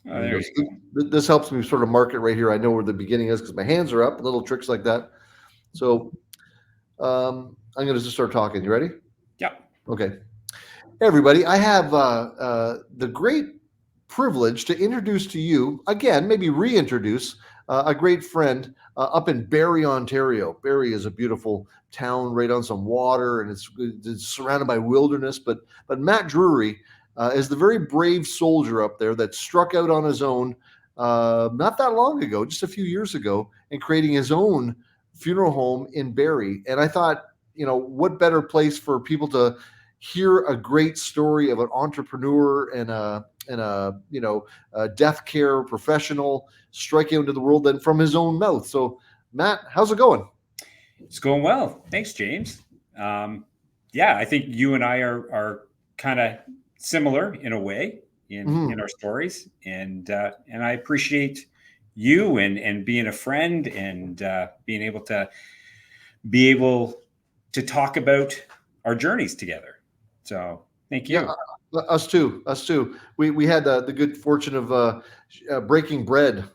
Oh, There you there go. you So this helps me sort of mark it right here. I know where the beginning is because my hands are up, little tricks like that. So I'm going to just start talking. You ready? go. Okay. Hey, everybody. I have the great privilege to introduce to you, again, maybe reintroduce a great friend up in Barrie, Ontario. Barrie is a beautiful town right on some water, and it's surrounded by wilderness. But Matt Drury is the very brave soldier up there that struck out on his own not that long ago, just a few years ago, and creating his own funeral home in Barrie. And I thought, what better place for people to hear a great story of an entrepreneur and a death care professional striking into the world than from his own mouth. So, Matt, how's it going? It's going well. Thanks, James. Um, yeah, I think you and I are kind of similar in a way in Mm-hmm. our stories, and I appreciate you and being a friend and being able to talk about our journeys together. So thank Yeah, you. us too. Us too. We had the good fortune of breaking bread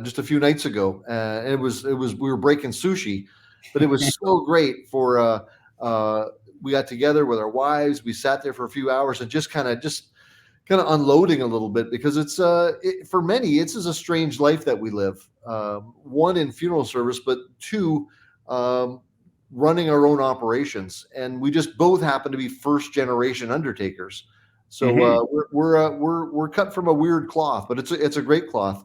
just a few nights ago, and it was we were breaking sushi, but it was so great for. Uh, we got together with our wives. We sat there for a few hours and just kind of unloading a little bit because for many it's is a strange life that we live. One in funeral service, but two. Um, Running our own operations, and we just both happen to be first generation undertakers. So Hmm. we're cut from a weird cloth, but it's a great cloth.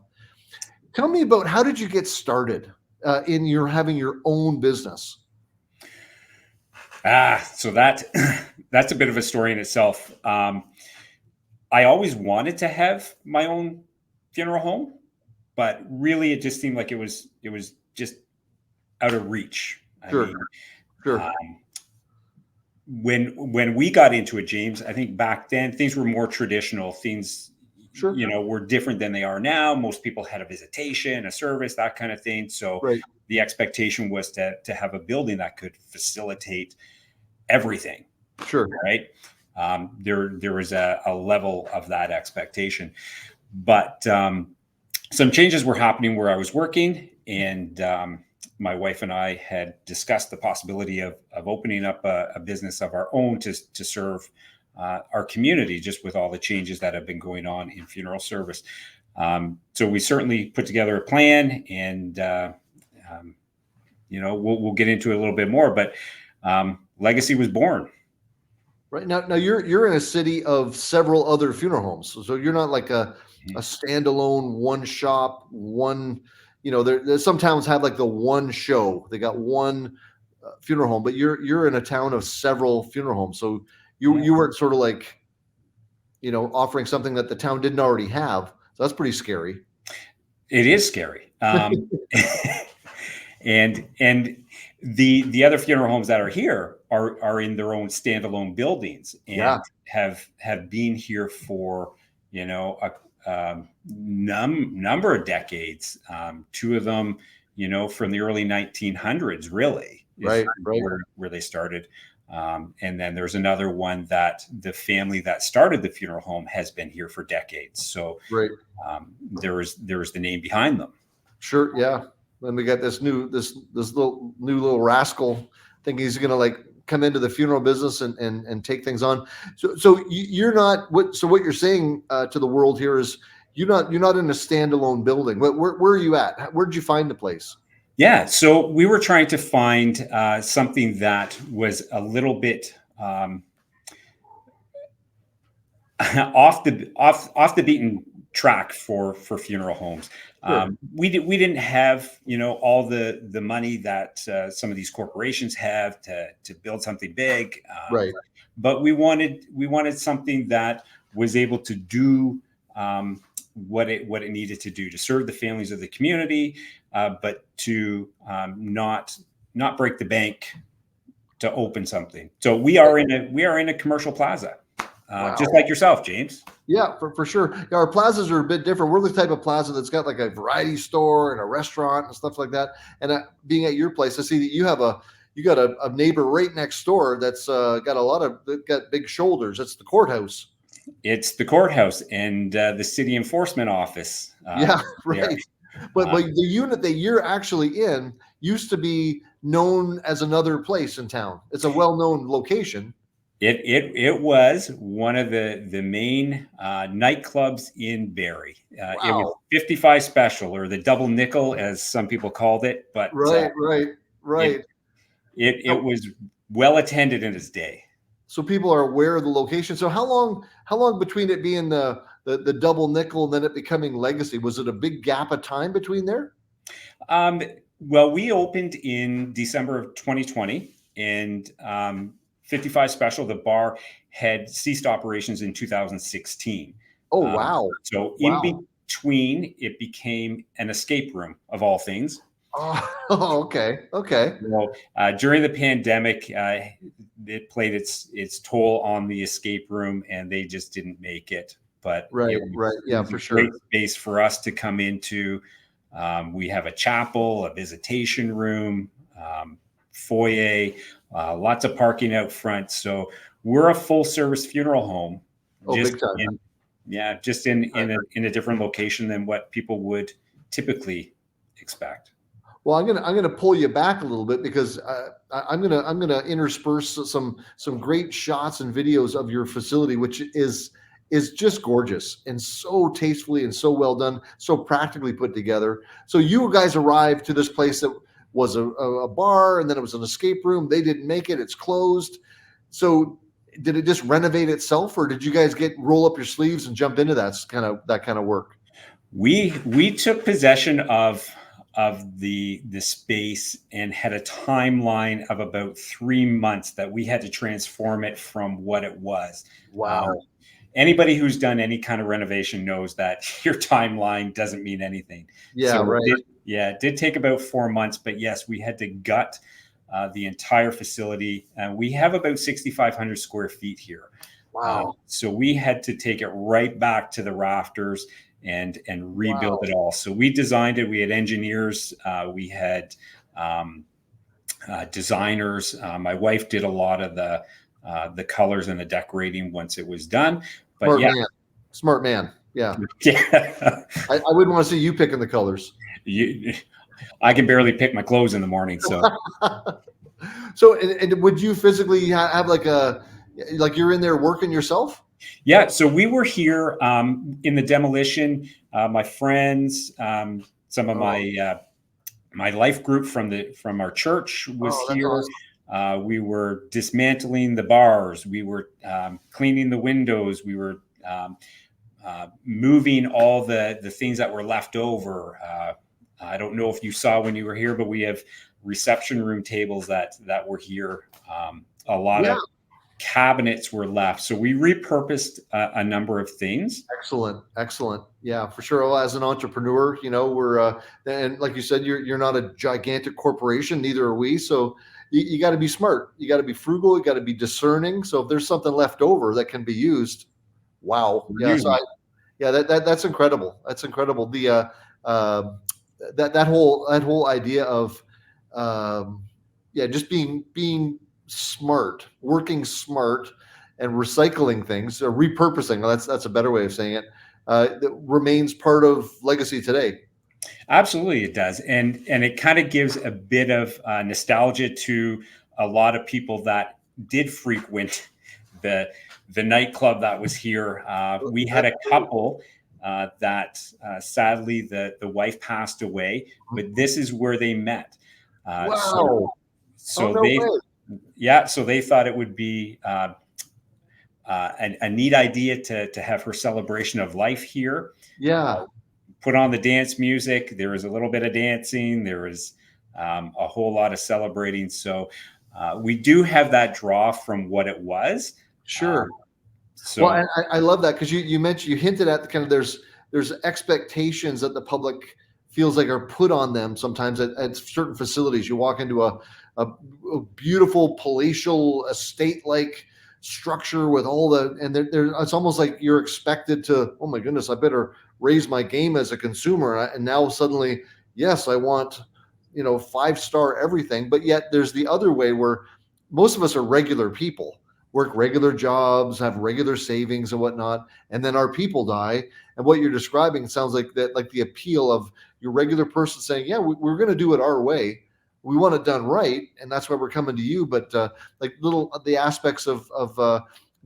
Tell me about how did you get started in your having your own business? So that that's a bit of a story in itself. I always wanted to have my own funeral home, but really it just seemed like it was just out of reach. I Sure, mean, sure, um, when we got into it, James, I think back then things were more traditional. Things, sure. were different than they are now. Most people had a visitation, a service, that kind of thing. So Right, the expectation was to have a building that could facilitate everything, sure. right? There was a level of that expectation, but some changes were happening where I was working, and my wife and I had discussed the possibility of opening up a business of our own to serve our community, just with all the changes that have been going on in funeral service. So we certainly put together a plan, and um, we'll get into it a little bit more. But Legacy was born. Right now you're in a city of several other funeral homes, so you're not like a standalone one shop one. There's some towns have like the one show. They got one funeral home, but you're in a town of several funeral homes. So Yeah, you weren't sort of like offering something that the town didn't already have. So that's pretty scary. it is scary. And the other funeral homes that are here are in their own standalone buildings Yeah, and have been here for a number of decades. Two of them, from the early 1900s, really is right, right, where they started. And then there's another one that the family that started the funeral home has been here for decades. So right. there was the name behind them. Sure, yeah. Then we got this little rascal thinking he's gonna like come into the funeral business and take things on. So you're not what so what you're saying to the world here is you're not in a standalone building. Where are you at? Where did you find the place? Yeah, so we were trying to find something that was a little bit off the beaten track for funeral homes. Sure. We didn't have all the money that some of these corporations have to build something big, Right. but we wanted something that was able to do what it needed to do to serve the families of the community, but to not break the bank to open something. So we are in a commercial plaza, just Wow. like yourself, James. Yeah, for sure. Yeah, our plazas are a bit different. We're the type of plaza that's got like a variety store and a restaurant and stuff like that. And being at your place, I see that you got a neighbor right next door that's got a lot of got big shoulders. That's the courthouse. It's the courthouse and the city enforcement office Yeah, there. right. But the unit that you're actually in used to be known as another place in town. It's a well-known location. It was one of the main nightclubs in Barrie. It was Wow. 55 Special, or the Double Nickel, as some people called it, but Right, right, it right. it So, was well attended in its day. so people are aware of the location. So how long between it being the double nickel and then it becoming Legacy? Was it a big gap of time between there? Um, well, we opened in December of 2020, and 55 Special, the bar, had ceased operations in 2016. Oh Um, wow. so in Wow. between, it became an escape room of all things. Oh, okay. Okay. Well, during the pandemic, it played its toll on the escape room, and they just didn't make it. But Right, right. it Yeah, was for a great sure. space for us to come into. We have a chapel, a visitation room, foyer, lots of parking out front. So we're a full service funeral home, Oh, just big time. in yeah, just in a different location than what people would typically expect. Well, I'm gonna pull you back a little bit because I'm gonna intersperse some great shots and videos of your facility, which is just gorgeous and so tastefully and so well done, so practically put together. So you guys arrived to this place that was a bar, and then it was an escape room. They didn't make it; it's closed. So did it just renovate itself, or did you guys get roll up your sleeves and jump into that kind of work? We took possession of the space and had a timeline of about 3 months that we had to transform it from what it was. Um, Wow. Anybody who's done any kind of renovation knows that your timeline doesn't mean anything. Yeah. So Right. it did take about 4 months, but yes, we had to gut the entire facility. We have about 6,500 square feet here. Wow. So we had to take it right back to the rafters and rebuild Wow. it all. So we designed it. We had engineers. We had um, designers. My wife did a lot of the colors and the decorating once it was done. But Smart yeah, man. Smart man. Yeah. yeah. I wouldn't want to see you picking the colors. you, I can barely pick my clothes in the morning. So So, and would you physically have like you're in there working yourself? yeah, so we were here in the demolition. My friends, some of Oh, my life group from our church was oh, that's here. awesome. We were dismantling the bars. We were cleaning the windows. We were moving all the things that were left over. I don't know if you saw when you were here, but we have reception room tables that were here. A lot Yeah. of cabinets were left, so we repurposed a number of things. Excellent. Excellent. Yeah, for sure. Well, as an entrepreneur, we're and like you said, you're not a gigantic corporation, neither are we. So you got to be smart. You got to be frugal. You got to be discerning. So if there's something left over that can be used, wow. Yeah. So yeah, that's incredible. That's incredible. Uh, that whole idea of yeah, just being smart, working smart, and recycling things, or repurposing. That's a better way of saying it. That remains part of legacy today. Absolutely, it does, and it kind of gives a bit of nostalgia to a lot of people that did frequent the the nightclub that was here. We had That's a couple that sadly the wife passed away, but this is where they met. Uh, so wow. Oh so no they way. so they thought it would be a neat idea to have her celebration of life here. Yeah. Put on the dance music. There was a little bit of dancing. There was a whole lot of celebrating. So we do have that draw from what it was. Sure. Well, So I love that because you mentioned, you hinted at the kind of there's expectations that the public feels like are put on them sometimes at certain facilities. You walk into a beautiful palatial estate like structure with all the, and it's almost like you're expected to, oh my goodness, I better raise my game as a consumer. And now suddenly, yes, I want 5-star everything. But yet there's the other way where most of us are regular people. work regular jobs, have regular savings and whatnot, and then our people die. And what you're describing sounds like that, like the appeal of your regular person saying, "Yeah, we're going to do it our way. We want it done right, and that's why we're coming to you." But like the aspects of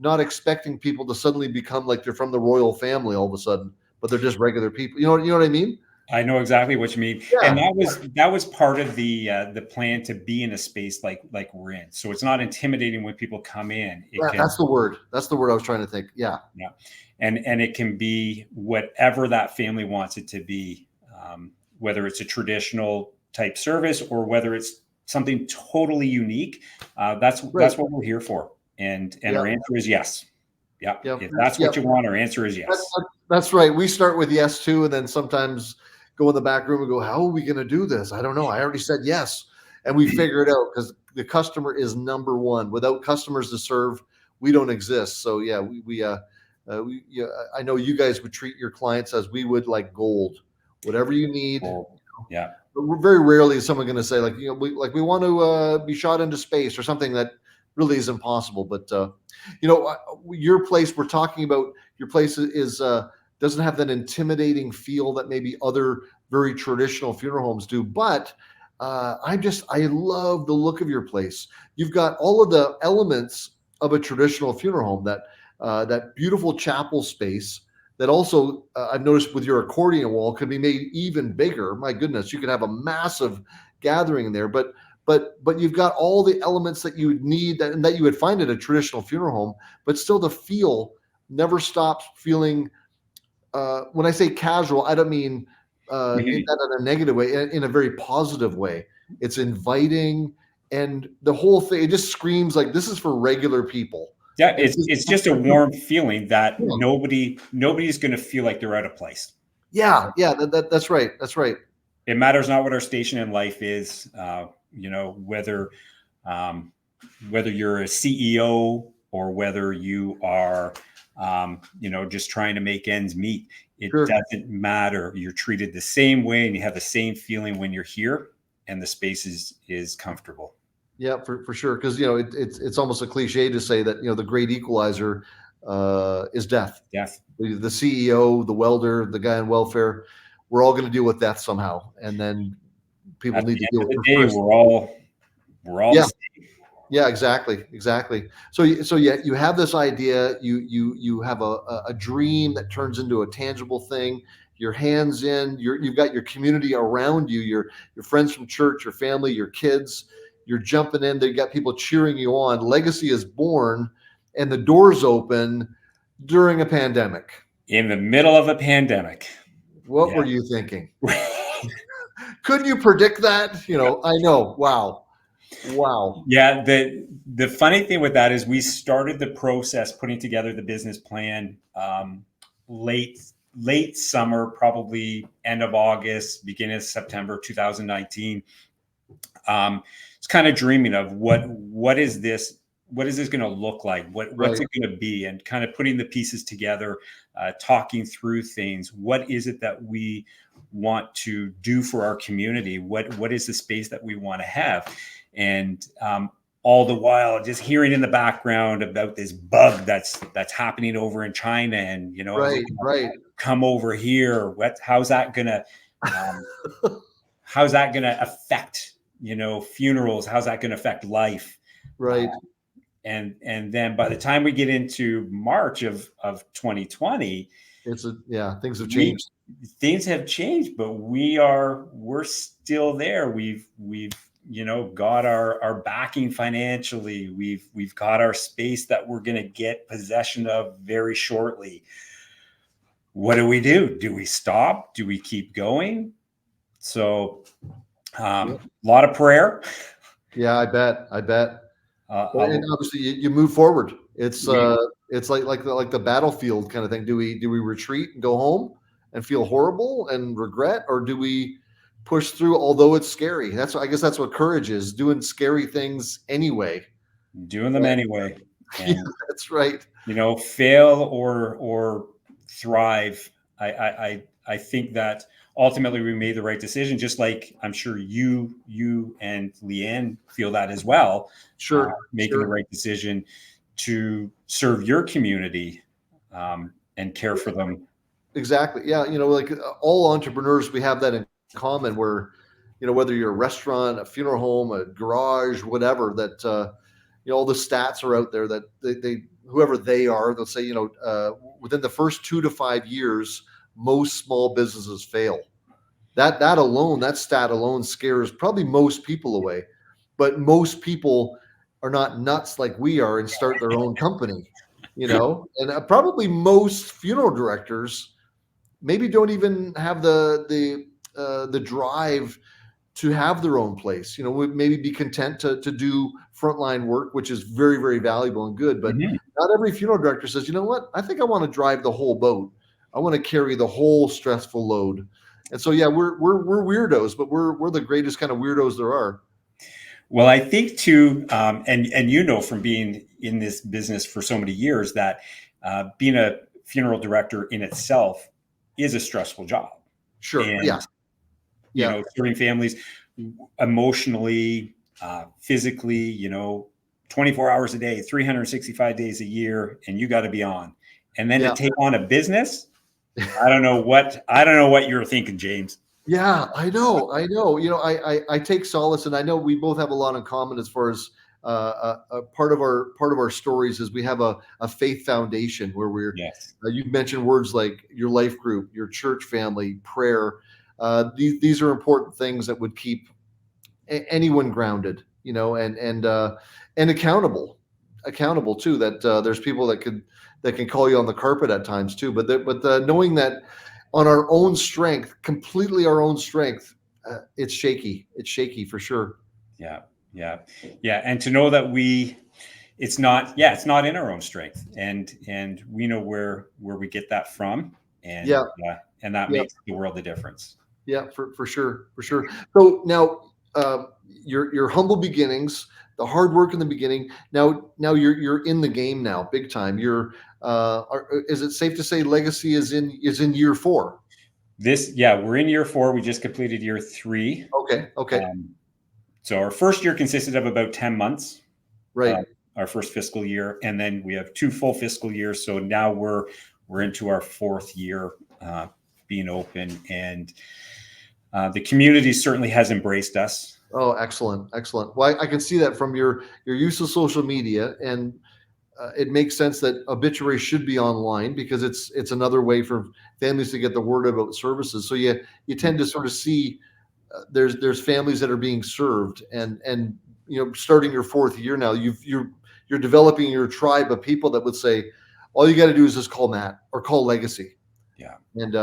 not expecting people to suddenly become like they're from the royal family all of a sudden, but they're just regular people. You know what I mean? I know exactly what you mean, and Yeah, that was part of the plan, to be in a space like we're in. So it's not intimidating when people come in. It yeah, can, that's the word. That's the word I was trying to think. Yeah, yeah, and it can be whatever that family wants it to be, whether it's a traditional type service or whether it's something totally unique. That's right. what we're here for, and Yeah, our answer is yes. Yeah, yeah, if that's yeah. what you want, our answer is That, yes. that's right. We start with yes too, and then sometimes go in the back room and go, "How are we going to do this? I don't know. I already said yes," and we figure it out because the customer is number one. Without customers to serve, we don't exist. So yeah, yeah, I know you guys would treat your clients as we would, like gold. Whatever you need. Well, yeah. But very rarely is someone going to say, like, we want to be shot into space or something that really is impossible. But your place, we're talking about, your place is doesn't have that intimidating feel that maybe other very traditional funeral homes do. But I love the look of your place. You've got all of the elements of a traditional funeral home, that beautiful chapel space that also, I've noticed with your accordion wall, could be made even bigger. My goodness, you could have a massive gathering in there. But you've got all the elements that you would need, and that you would find at a traditional funeral home. But still, the feel never stops feeling. When I say casual, I don't mean in Mhm. that in a negative way. In a very positive way. It's inviting, and the whole thing, it just screams like this is for regular people. Yeah, And it's just a warm feeling that yeah, nobody's going to feel like they're out of place. yeah, yeah. That's right. That's right. It matters not what our station in life is. Whether um, whether you're a CEO or whether you are, just trying to make ends meet. It Sure. doesn't matter. You're treated the same way, and you have the same feeling when you're here, and the space is comfortable. Yeah, for sure. Because it's almost a cliche to say that the great equalizer is death. Death. The CEO, the welder, the guy in welfare, we're all going to deal with death somehow, and then people At need the to end deal of with the it day, first. we're all the Yeah, same. yeah, exactly, exactly. So yeah, you have this idea, you have a dream that turns into a tangible thing. Your hands in, you've got your community around you, your friends from church, your family, your kids. You're jumping in. They got people cheering you on. Legacy is born, and the doors open during a pandemic. In the middle of a pandemic. What Yeah. were you thinking? Couldn't you predict that? I know. Wow, wow. Yeah, the funny thing with that is we started the process putting together the business plan, late late summer, probably end of August, beginning of September 2019. It's kind of dreaming of what is this going to look like? What's Right, it going to be? And kind of putting the pieces together, talking through things. What is it that we want to do for our community? What is the space that we want to have? And all the while, just hearing in the background about this bug that's happening over in China, and is it right, going to right, come over here? Um, how's that going to affect funerals? How's that going to affect life? right. And then by the time we get into March of 2020, Yeah, things have we changed. things have changed, but we're still there. We've got our backing financially. We've got our space that we're going to get possession of very shortly. What do we do? Do we stop? Do we keep going? So Yeah, a lot of prayer. yeah, I bet. I bet. Uh, And uh, obviously, you move forward. It's we, it's like the battlefield kind of thing. Do we retreat and go home and feel horrible and regret, or do we push through? Although it's scary. I guess that's what courage is: doing scary things anyway. doing them anyway, Yeah, and that's right. fail or thrive. I think that ultimately we made the right decision, just like I'm sure you and Leanne feel that as well. Sure, Making the sure. right decision, to serve your community and care for them. Exactly. Yeah. Like all entrepreneurs, we have that in common where, whether you're a restaurant, a funeral home, a garage, whatever, that, all the stats are out there that they whoever they are, they'll say, within the first 2 to 5 years, most small businesses fail. That stat alone scares probably most people away. But most people are not nuts like we are and start their own company, and probably most funeral directors maybe don't even have the drive to have their own place. Would maybe be content to do frontline work, which is very, very valuable and good. But Mhm. not every funeral director says, you know what, I think I want to drive the whole boat. I want to carry the whole stressful load. And so, yeah, we're weirdos, but we're the greatest kind of weirdos there are. Well, I think too, and from being in this business for so many years, that being a funeral director in itself is a stressful job, Sure. Yeah. and Yeah. serving families emotionally, physically, 24 hours a day, 365 days a year, and you got to be on. And then to Yeah. take on a business, I don't know what you're thinking, James. Yeah, I know. I take solace, and I know we both have a lot in common as far as a part of our stories is we have a faith foundation where Yes. you mentioned words like your life group, your church family, prayer. These are important things that would keep anyone grounded, and accountable too. That there's people that can call you on the carpet at times too. But knowing that on our own strength, completely our own strength, it's shaky. It's shaky for sure. Yeah. Yeah. Yeah. And to know that it's not in our own strength, and we know where we get that from, and Yeah, and that yeah, makes the world a difference. yeah, for sure, for sure. So now, your humble beginnings, the hard work in the beginning. Now you're in the game now, big time. Is it safe to say legacy is in year 4? We're in year 4. We just completed year 3. Okay, okay, Um, so our first year consisted of about 10 months, uh, right. our first fiscal year, and then we have 2 full fiscal years. So now we're into our 4th year being open, and the community certainly has embraced us. Oh, excellent, excellent. Well, I can see that from your use of social media, and it makes sense that obituary should be online because it's another way for families to get the word about services. So you tend to sort of see there's families that are being served, and starting your 4th year now, you're developing your tribe of people that would say all you got to do is just call Matt or call Legacy. Yeah. And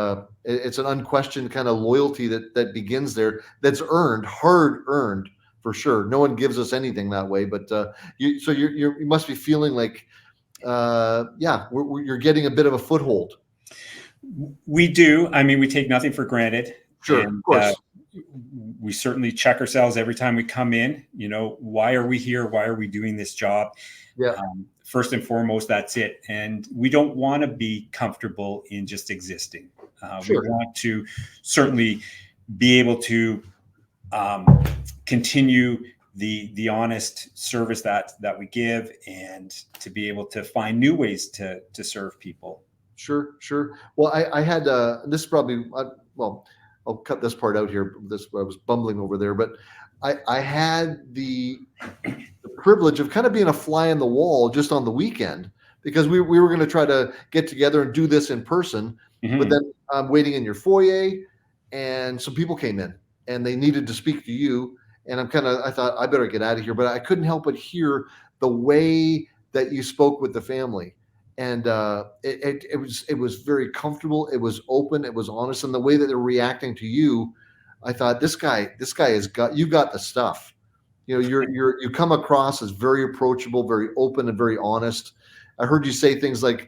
it's an unquestioned kind of loyalty that begins there. That's earned, hard earned for sure. No one gives us anything that way. But you must be feeling like, you're getting a bit of a foothold. We do. I mean, we take nothing for granted, Sure, of and course. we certainly check ourselves every time we come in. Why are we here? Why are we doing this job? Yeah, First and foremost, that's it. And we don't want to be comfortable in just existing. We sure. want to certainly be able to continue the honest service that we give, and to be able to find new ways to serve people. Sure. Well, I had this is probably well, I'll cut this part out here. This I was bumbling over there, but I had the privilege of kind of being a fly on the wall just on the weekend because we were going to try to get together and do this in person. But Mhm. then I'm waiting in your foyer, and some people came in and they needed to speak to you. And I thought I better get out of here, but I couldn't help but hear the way that you spoke with the family. And it was very comfortable. It was open. It was honest, and the way that they're reacting to you, I thought this guy has got you got the stuff. You come across as very approachable, very open, and very honest. I heard you say things like,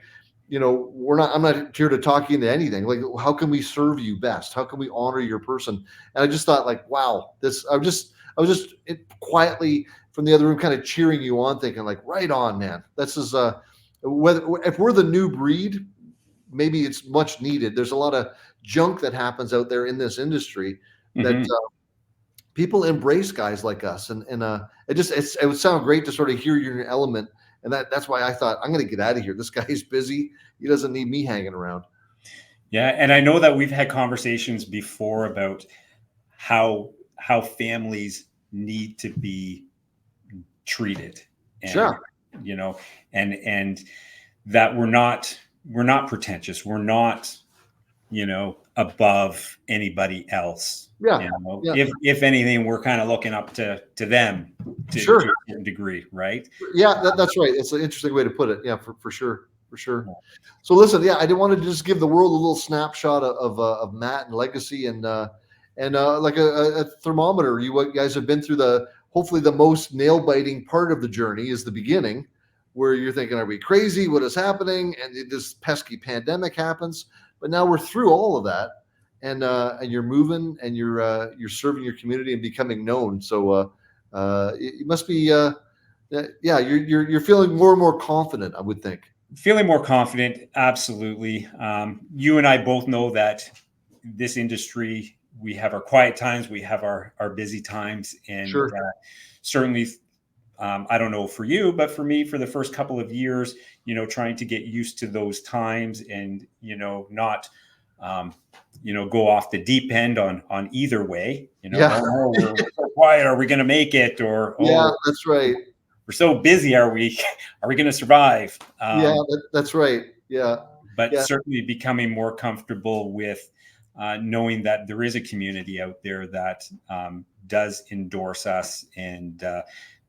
I'm not here to talk you into anything. Like, how can we serve you best? How can we honor your person? And I just thought, like, wow, I was just quietly from the other room, kind of cheering you on, thinking, like, right on, man. This is whether if we're the new breed, maybe it's much needed. There's a lot of junk that happens out there in this industry that Mhm. people embrace guys like us, and it would sound great to sort of hear you're in your element And that's why I thought, I'm going to get out of here. This guy's busy. He doesn't need me hanging around. Yeah, and I know that we've had conversations before about how families need to be treated, and Sure. and that we're not pretentious. We're not, above anybody else. Yeah. Yeah. If anything, we're kind of looking up to them to Sure. a certain degree, right? Yeah, that's right. It's an interesting way to put it. Yeah, for sure. For sure. So listen, yeah, I did want to just give the world a little snapshot of Matt and legacy, and like a thermometer. You guys have been through hopefully the most nail biting part of the journey is the beginning, where you're thinking, are we crazy? What is happening? And this pesky pandemic happens. But now we're through all of that, and you're moving, and you're serving your community and becoming known. So it must be yeah, you're feeling more and more confident, I would think. Feeling more confident, absolutely. You and I both know that this industry, we have our quiet times, we have our busy times, and Sure. certainly, I don't know for you, but for me, for the first couple of years, trying to get used to those times, and not, go off the deep end on either way. Yeah. Oh, no, we're so quiet. Are we going to make it? Or Yeah, that's right. we're so busy. Are we going to survive? Yeah, that's right. Yeah. But Yeah. certainly becoming more comfortable with knowing that there is a community out there that does endorse us, and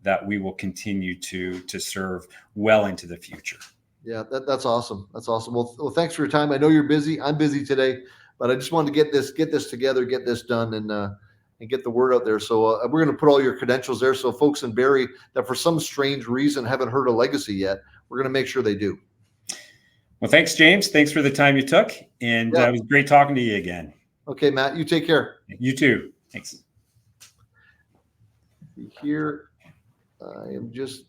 that we will continue to serve well into the future. Yeah, that's awesome. That's awesome. Well, thanks for your time. I know you're busy. I'm busy today, but I just wanted to get this together, get this done, and get the word out there. So we're going to put all your credentials there. So folks in Barrie that for some strange reason haven't heard of Legacy yet, we're going to make sure they do. Well, thanks, James. Thanks for the time you took, and it was great talking to you again. Okay, Matt, you take care. You too. Thanks. Here, I am just